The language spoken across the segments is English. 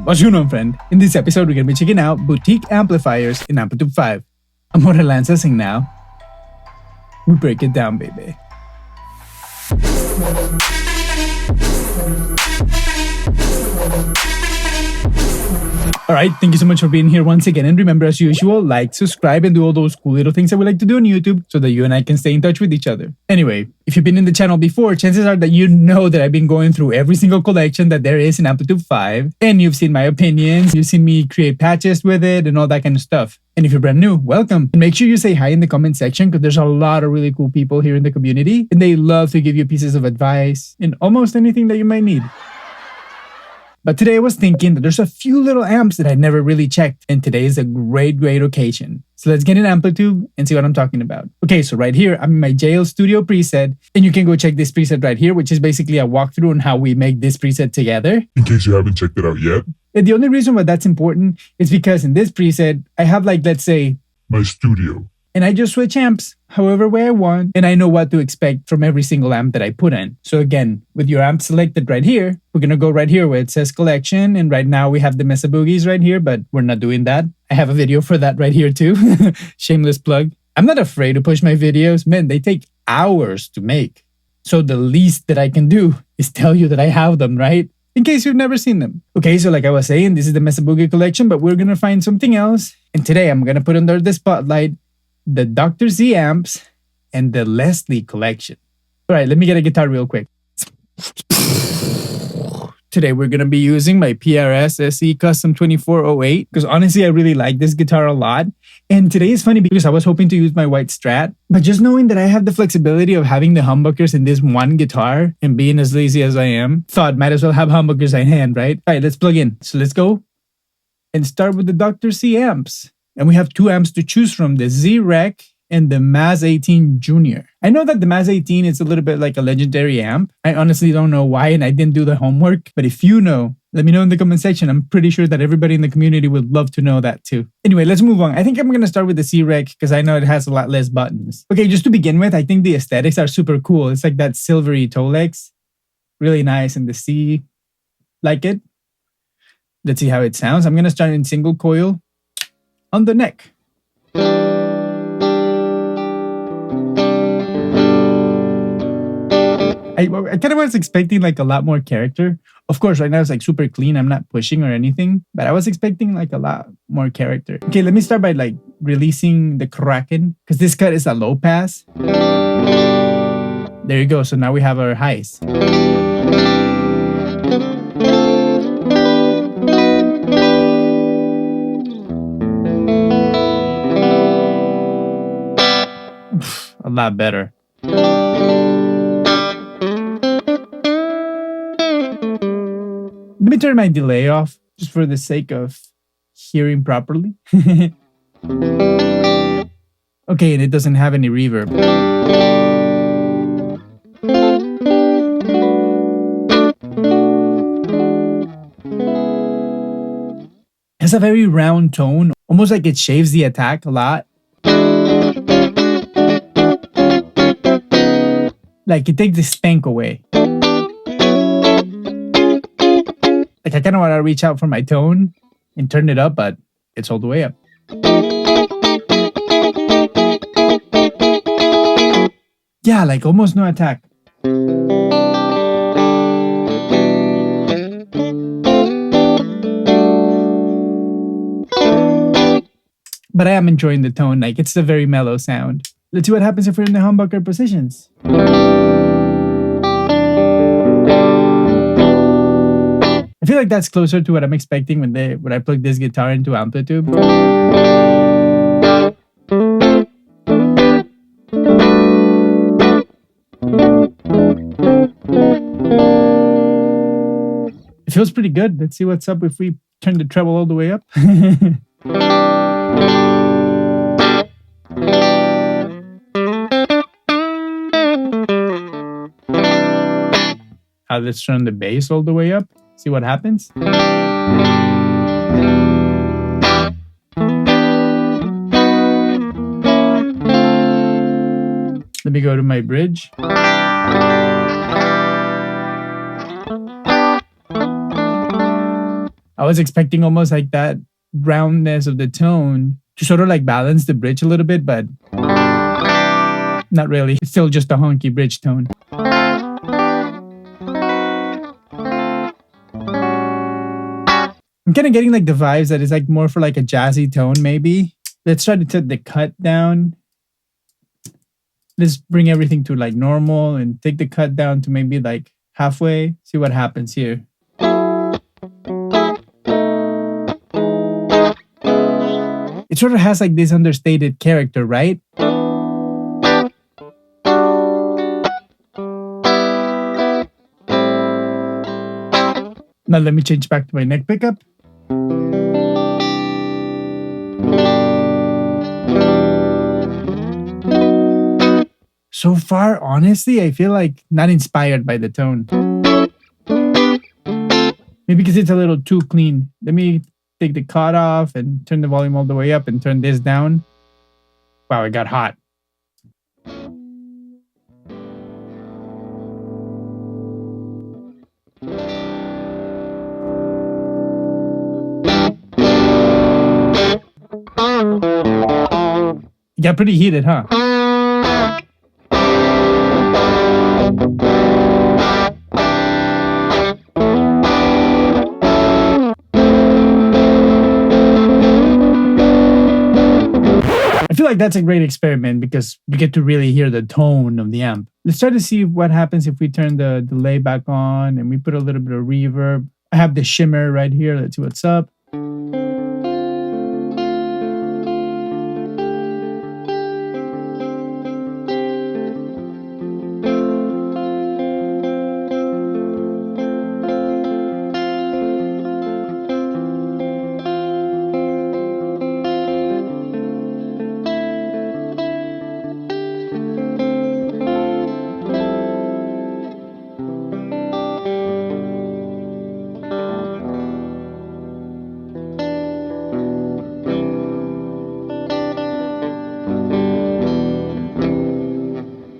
What's going on, friend? In this episode, we're going to be checking out boutique amplifiers in Amplitube 5. I'm more lancing now. We break it down, baby. Alright, thank you so much for being here once again. And remember, as usual, like, subscribe, and do all those cool little things that we like to do on YouTube so that you and I can stay in touch with each other. Anyway, if you've been in the channel before, chances are that you know that I've been going through every single collection that there is in Amplitube 5. And you've seen my opinions, you've seen me create patches with it, and all that kind of stuff. And if you're brand new, welcome. And make sure you say hi in the comment section because there's a lot of really cool people here in the community. And they love to give you pieces of advice and almost anything that you might need. But today I was thinking that there's a few little amps that I never really checked, and today is a great occasion. So let's get in Amplitube and see what I'm talking about. Okay, so right here, I'm in my JL Studio preset, and you can go check this preset right here, which is basically a walkthrough on how we make this preset together. In case you haven't checked it out yet. And the only reason why that's important is because in this preset, I have let's say, my studio. And I just switch amps however way I want, and I know what to expect from every single amp that I put in. So again, with your amp selected right here, we're going to go right here where it says collection, and right now we have the Mesa Boogies right here, but we're not doing that. I have a video for that right here too. Shameless plug. I'm not afraid to push my videos. Man, they take hours to make. So the least that I can do is tell you that I have them, right? In case you've never seen them. Okay, so like I was saying, this is the Mesa Boogie collection, but we're going to find something else. And today I'm going to put under the spotlight the Dr. Z amps and the Leslie collection. All right, let me get a guitar real quick. Today we're going to be using my PRS SE Custom 2408 because honestly I really like this guitar a lot. And today is funny because I was hoping to use my white Strat, but just knowing that I have the flexibility of having the humbuckers in this one guitar and being as lazy as I am, thought might as well have humbuckers in hand, right? All right, let's plug in. So let's go and start with the Dr. Z amps. And we have two amps to choose from, the Z-Rec and the Maz 18 Junior. I know that the Maz 18 is a little bit like a legendary amp. I honestly don't know why, and I didn't do the homework. But if you know, let me know in the comment section. I'm pretty sure that everybody in the community would love to know that too. Anyway, let's move on. I think I'm going to start with the Z-Rec because I know it has a lot less buttons. Okay, just to begin with, I think the aesthetics are super cool. It's like that silvery Tolex. Really nice. And the C, like it. Let's see how it sounds. I'm going to start in single coil on the neck. I kind of was expecting a lot more character. Of course, right now it's super clean. I'm not pushing or anything, but I was expecting a lot more character. Okay, let me start by releasing the Kraken because this cut is a low pass. There you go. So now we have our highs. A lot better. Let me turn my delay off just for the sake of hearing properly. Okay, and it doesn't have any reverb. It has a very round tone, almost like it shaves the attack a lot. It takes the spank away. I kind of want to reach out for my tone and turn it up, but it's all the way up. Yeah, almost no attack. But I am enjoying the tone. It's a very mellow sound. Let's see what happens if we're in the humbucker positions. I feel like that's closer to what I'm expecting when I plug this guitar into Amplitube. It feels pretty good. Let's see what's up if we turn the treble all the way up. Let's turn the bass all the way up. See what happens. Let me go to my bridge. I was expecting almost like that roundness of the tone to sort of like balance the bridge a little bit, but not really. It's still just a honky bridge tone. I'm kind of getting like the vibes that it's like more for like a jazzy tone maybe. Let's try to take the cut down. Let's bring everything to like normal and take the cut down to maybe like halfway. See what happens here. It sort of has like this understated character, right? Now let me change back to my neck pickup. So far, honestly, I feel like not inspired by the tone. Maybe because it's a little too clean. Let me take the cut off and turn the volume all the way up and turn this down. Wow, it got hot. It got pretty heated, huh? I feel like that's a great experiment because you get to really hear the tone of the amp. Let's try to see what happens if we turn the delay back on and we put a little bit of reverb. I have the shimmer right here. Let's see what's up.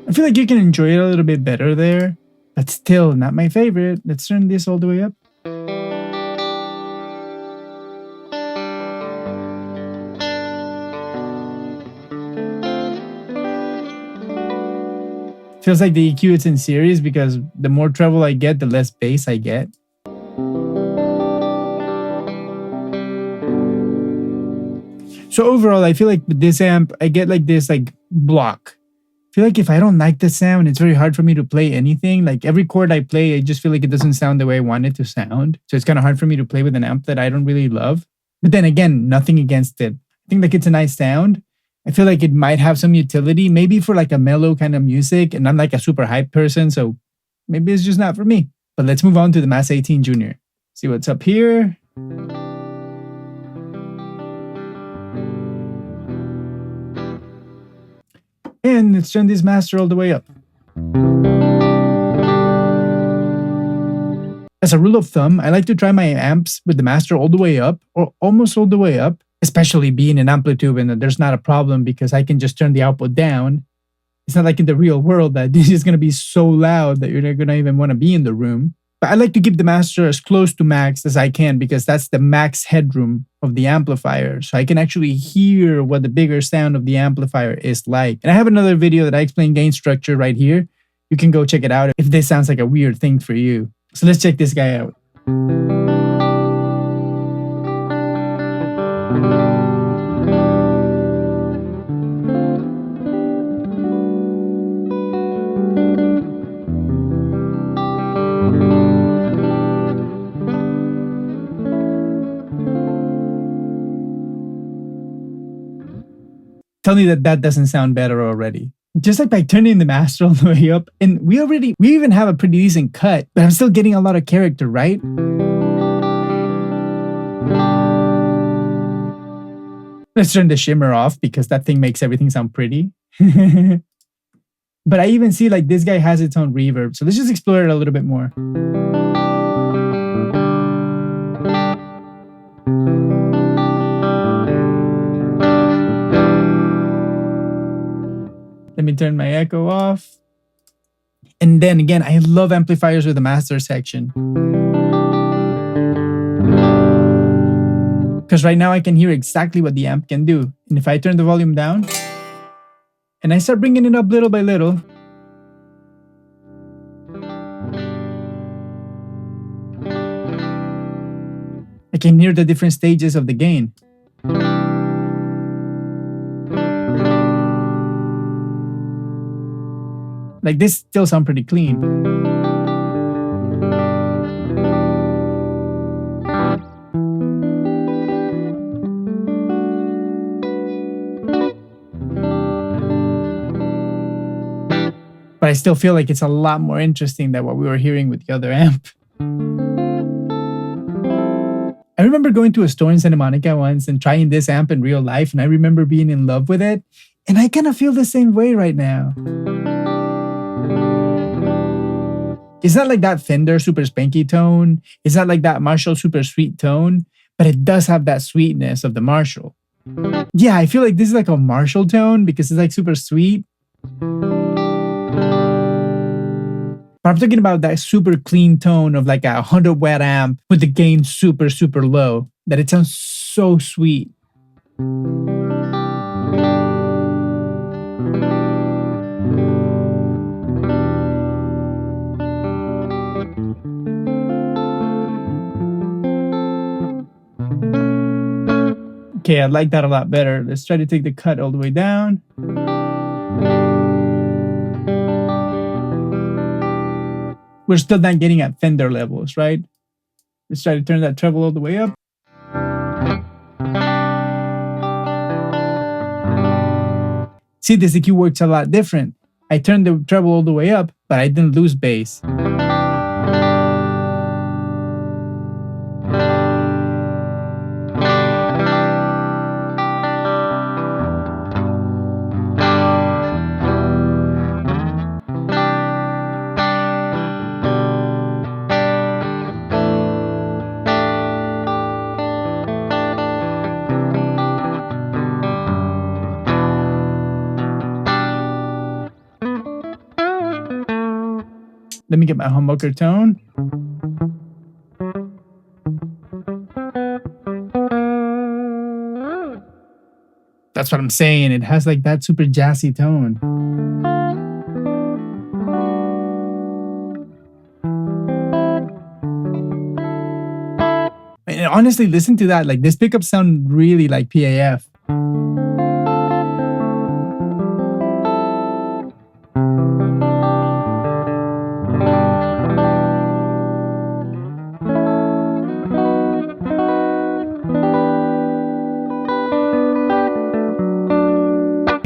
I feel like you can enjoy it a little bit better there, but still not my favorite. Let's turn this all the way up. Feels like the EQ it's in series because the more treble I get, the less bass I get. So overall, I feel like with this amp, I get like this like block. I feel like if I don't like the sound, it's very hard for me to play anything. Like every chord I play, I just feel like it doesn't sound the way I want it to sound. So it's kind of hard for me to play with an amp that I don't really love. But then again, nothing against it. I think like it's a nice sound. I feel like it might have some utility, maybe for like a mellow kind of music. And I'm like a super hype person, so maybe it's just not for me. But let's move on to the Mass 18 Junior. See what's up here. And let's turn this master all the way up. As a rule of thumb, I like to try my amps with the master all the way up or almost all the way up, especially being an Amplitube and there's not a problem because I can just turn the output down. It's not like in the real world that this is going to be so loud that you're not going to even want to be in the room. But I like to keep the master as close to max as I can because that's the max headroom of the amplifier. So I can actually hear what the bigger sound of the amplifier is like. And I have another video that I explain gain structure right here. You can go check it out if this sounds like a weird thing for you. So let's check this guy out. Tell me that that doesn't sound better already. Just like by turning the master all the way up, and we even have a pretty decent cut, but I'm still getting a lot of character, right? Let's turn the shimmer off because that thing makes everything sound pretty. But I even see like this guy has its own reverb. So let's just explore it a little bit more. Let me turn my echo off. And then again, I love amplifiers with the master section. Because right now I can hear exactly what the amp can do. And if I turn the volume down and I start bringing it up little by little, I can hear the different stages of the gain. Like this still sound pretty clean. But I still feel like it's a lot more interesting than what we were hearing with the other amp. I remember going to a store in Santa Monica once and trying this amp in real life, and I remember being in love with it. And I kind of feel the same way right now. It's not like that Fender super spanky tone. It's not like that Marshall super sweet tone, but it does have that sweetness of the Marshall. Yeah, I feel like this is like a Marshall tone because it's like super sweet. But I'm talking about that super clean tone of like a 100 watt amp with the gain super, super low, that it sounds so sweet. Okay, I like that a lot better. Let's try to take the cut all the way down. We're still not getting at Fender levels, right? Let's try to turn that treble all the way up. See, this EQ works a lot different. I turned the treble all the way up, but I didn't lose bass. Let me get my humbucker tone. That's what I'm saying. It has like that super jazzy tone. And honestly, listen to that. Like this pickup sound really like PAF.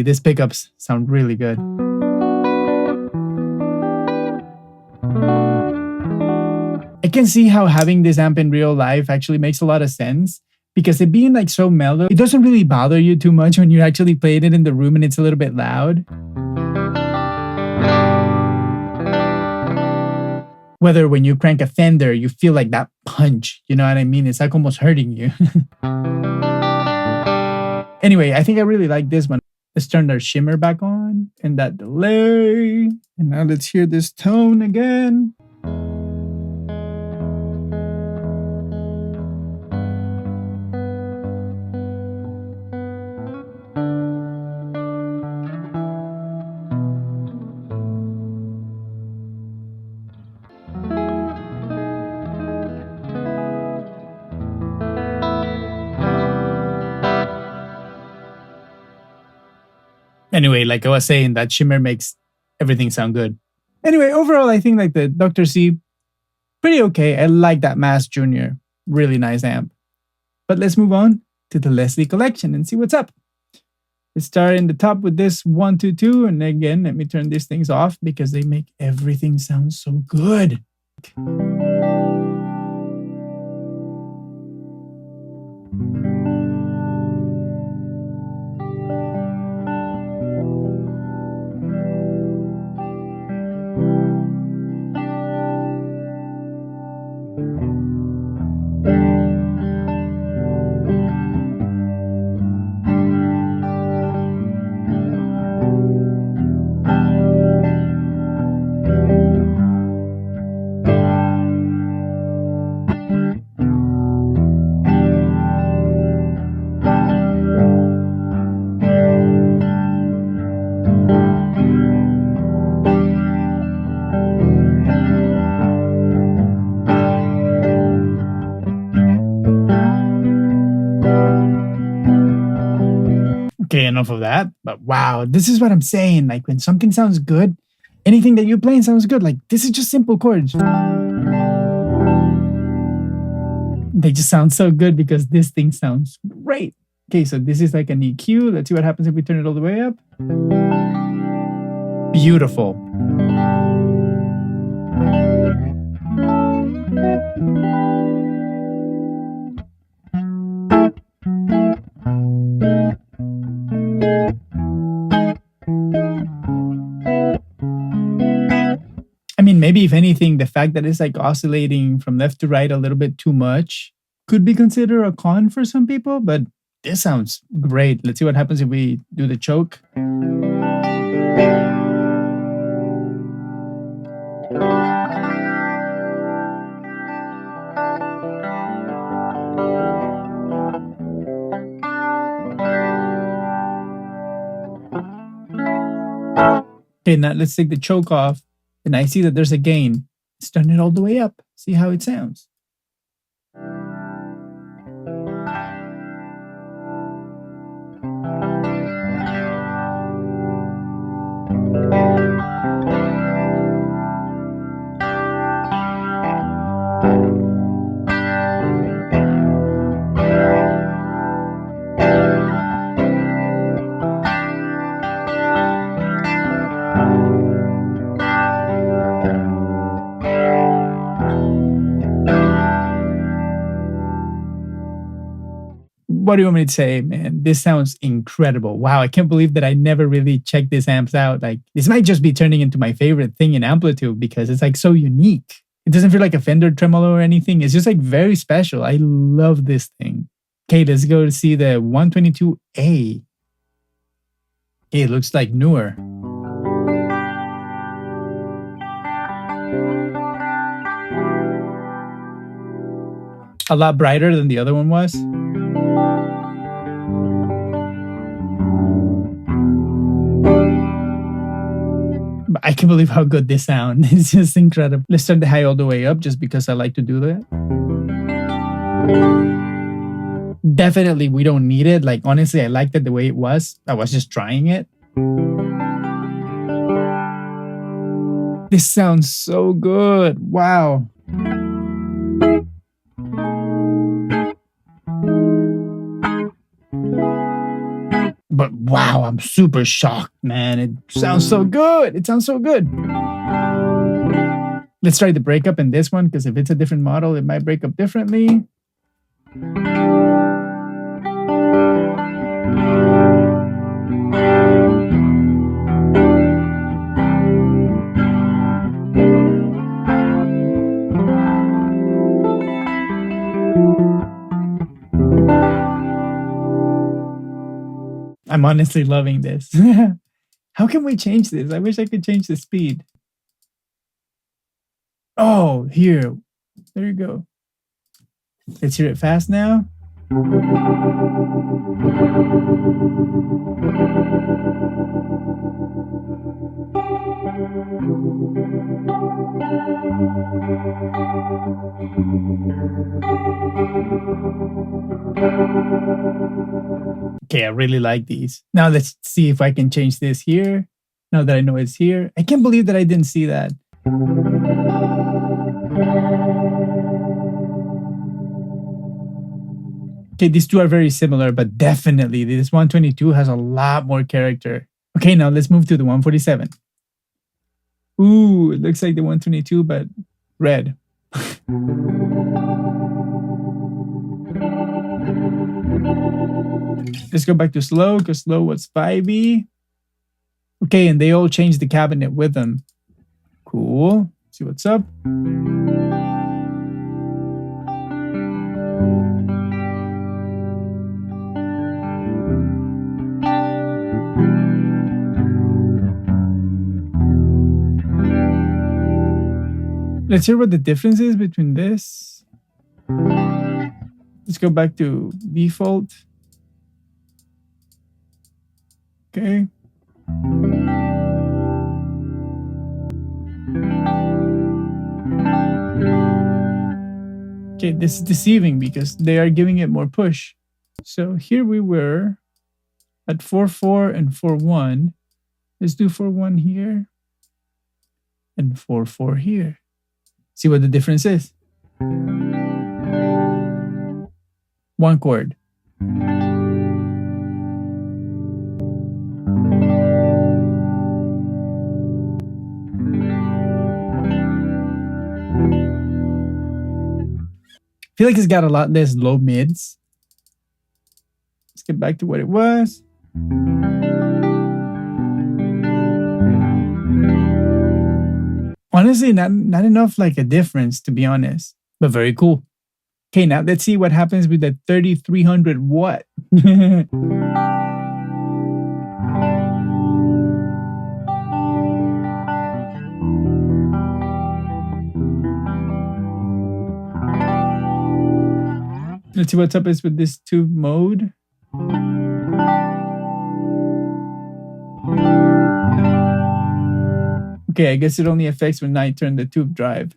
These pickups sound really good. I can see how having this amp in real life actually makes a lot of sense, because it being like so mellow, it doesn't really bother you too much when you're actually playing it in the room and it's a little bit loud. Whether when you crank a Fender, you feel like that punch, you know what I mean? It's like almost hurting you. Anyway, I think I really like this one. Let's turn our shimmer back on and that delay. And now let's hear this tone again. Anyway, like I was saying, that shimmer makes everything sound good. Anyway, overall, I think like the Dr. C, pretty okay. I like that Mass Junior. Really nice amp. But let's move on to the Leslie collection and see what's up. Let's start in the top with this 122. And again, let me turn these things off because they make everything sound so good. Okay, enough of that. But wow, this is what I'm saying. Like when something sounds good, anything that you're playing sounds good. Like this is just simple chords. They just sound so good because this thing sounds great. Okay, so this is like an EQ. Let's see what happens if we turn it all the way up. Beautiful. I mean, maybe if anything, the fact that it's like oscillating from left to right a little bit too much could be considered a con for some people, but this sounds great. Let's see what happens if we do the choke. Okay, now let's take the choke off. And I see that there's a gain. Let's turn it all the way up. See how it sounds. What do you want me to say, man? This sounds incredible. Wow, I can't believe that I never really checked these amps out. Like, this might just be turning into my favorite thing in Amplitube because it's like so unique. It doesn't feel like a Fender tremolo or anything. It's just like very special. I love this thing. Okay, let's go to see the 122A. Okay, it looks like newer. A lot brighter than the other one was. I can't believe how good this sounds. It's just incredible. Let's turn the high all the way up just because I like to do that. Definitely, we don't need it. Like, honestly, I liked it the way it was. I was just trying it. This sounds so good. Wow. But wow, I'm super shocked, man. It sounds so good. It sounds so good. Let's try the breakup in this one, because if it's a different model, it might break up differently. I'm honestly loving this. How can we change this? I wish I could change the speed. Oh, here. There you go. Let's hear it fast now. Okay, I really like these. Now let's see if I can change this here. Now that I know it's here. I can't believe that I didn't see that. Okay, these two are very similar, but definitely this 122 has a lot more character. Okay, now let's move to the 147. Ooh, it looks like the 122, but red. Let's go back to slow, because slow was 5E. Okay, and they all changed the cabinet with them. Cool. See what's up. Let's hear what the difference is between this. Let's go back to default. Okay. Okay, this is deceiving because they are giving it more push. So here we were at 4-4 and 4-1. Let's do 4-1 here and 4-4 here. See what the difference is. One chord. I feel like it's got a lot less low mids. Let's get back to what it was. Honestly, not enough like a difference, to be honest, but very cool. Okay, now let's see what happens with the 3300 watt. Let's see what's up is with this tube mode. Okay, I guess it only affects when I turn the tube drive.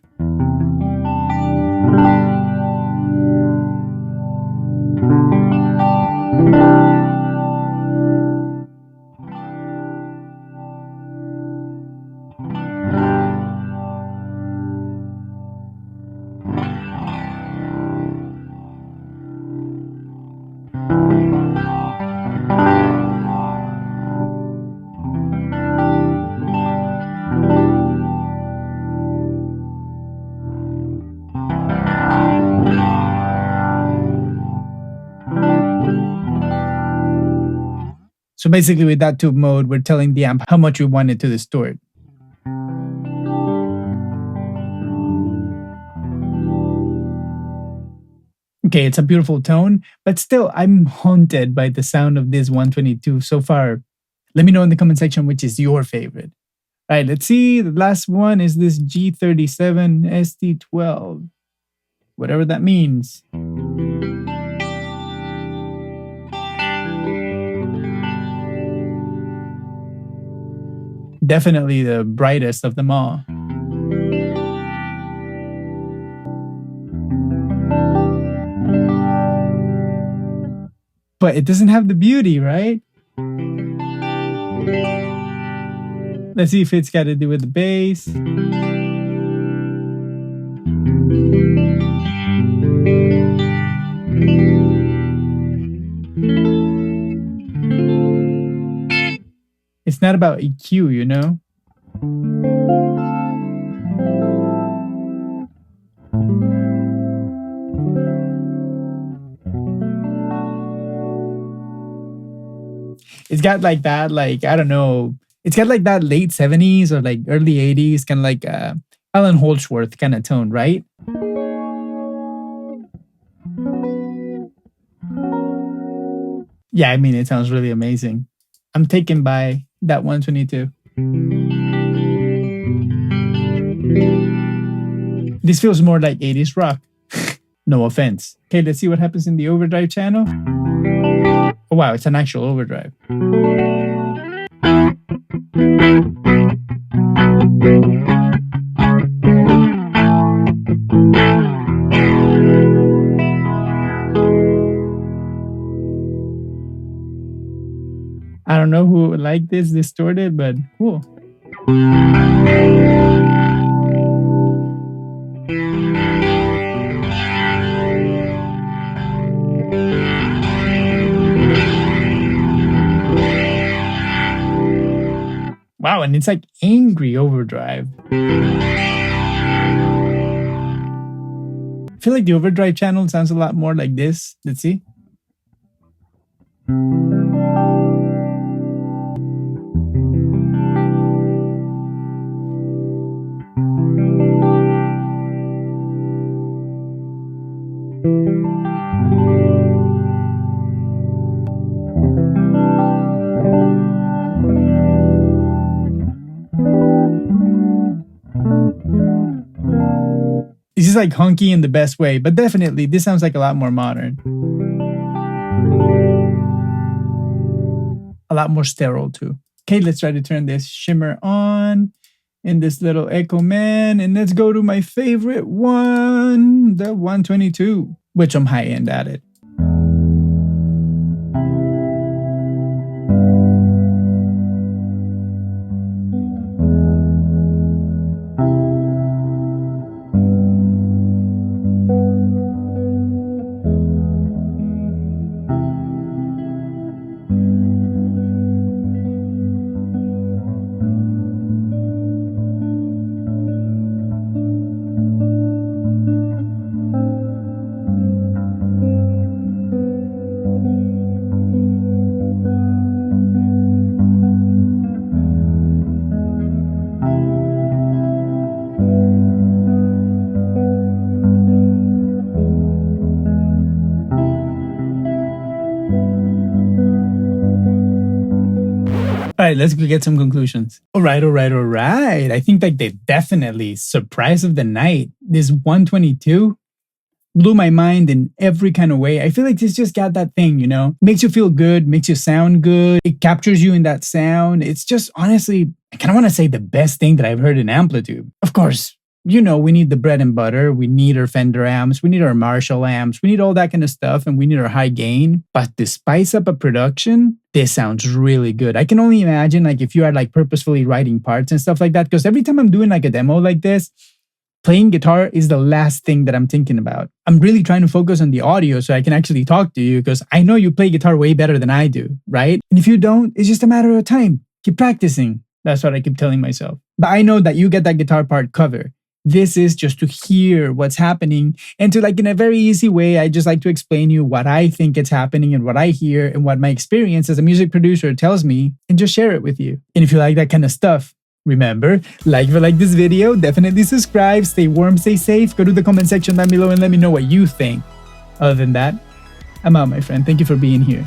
So basically with that tube mode, we're telling the amp how much we want it to distort. Okay, it's a beautiful tone, but still I'm haunted by the sound of this 122 so far. Let me know in the comment section which is your favorite. All right, let's see. The last one is this G37 ST12. Whatever that means. Definitely the brightest of them all. But it doesn't have the beauty, right? Let's see if it's got to do with the bass. It's not about EQ, you know? It's got like that, like, I don't know. It's got like that late 70s or like early 80s, kind of like Alan Holdsworth kind of tone, right? Yeah, I mean, it sounds really amazing. I'm taken by that 122. This feels more like 80s rock. No offense. Okay, let's see what happens in the overdrive channel. Oh wow, it's an actual overdrive. I don't know who would like this distorted, but cool. Wow, and it's like angry overdrive. I feel like the overdrive channel sounds a lot more like this. Let's see. It's just like hunky in the best way, but definitely this sounds like a lot more modern. A lot more sterile too. Okay, let's try to turn this shimmer on in this little Echo Man, and let's go to my favorite one, the 122, which I'm high end at it. All right, let's go get some conclusions. All right. I think like they definitely surprise of the night. This 122 blew my mind in every kind of way. I feel like this just got that thing, you know, makes you feel good, makes you sound good. It captures you in that sound. It's just honestly, I kind of want to say the best thing that I've heard in Amplitube. Of course, you know, we need the bread and butter. We need our Fender amps. We need our Marshall amps. We need all that kind of stuff. And we need our high gain. But to spice up a production, this sounds really good. I can only imagine like if you are like purposefully writing parts and stuff like that. Because every time I'm doing like a demo like this, playing guitar is the last thing that I'm thinking about. I'm really trying to focus on the audio so I can actually talk to you because I know you play guitar way better than I do, right? And if you don't, it's just a matter of time. Keep practicing. That's what I keep telling myself. But I know that you get that guitar part covered. This is just to hear what's happening and to like in a very easy way, I just like to explain you what I think is happening and what I hear and what my experience as a music producer tells me and just share it with you. And if you like that kind of stuff, remember, like if you like this video, definitely subscribe, stay warm, stay safe, go to the comment section down below and let me know what you think. Other than that, I'm out, my friend. Thank you for being here.